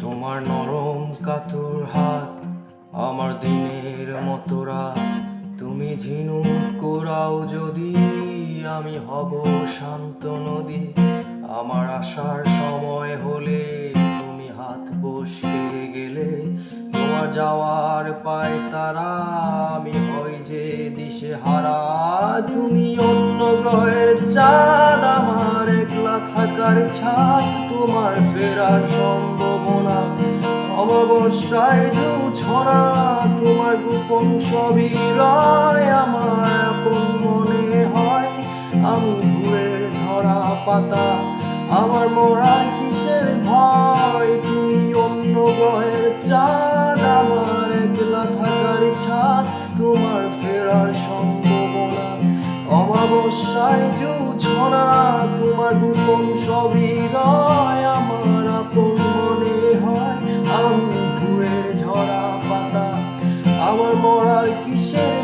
তোমার নরম কাতর হাত আমার দিনের মতো রাত। তুমি ঝিনুক কোরাও যদি, আমি হব শান্ত নদী। আমার আসার সময় হলে তুমি হাত বসকে গেলে, তোমার যাওয়ার পায় তারা, আমি হই যে দিশে হারা। তুমি অন্য গ্রহের চাঁদ, আমার একলা থাকার ছাদ। তোমার ফেরার সম্ভাবনা অমাবস্যায় জোছনা। তোমার গোপন সবই রয়, আমার আপন মনে হয় আমি ভুলের ঝরা পাতা। আমার মরার কিসের ভয়? তুমি অন্য গ্রহের চাঁদ, আমার একলা থাকার ছাদ। তোমার ফেরার সম্ভাবনা অমাবস্যায় জোছনা। তোমার গোপন সবই রয়, আমার আপন মনে হয় আমি ভুলের ঝরা পাতা। আমার মরার কিসের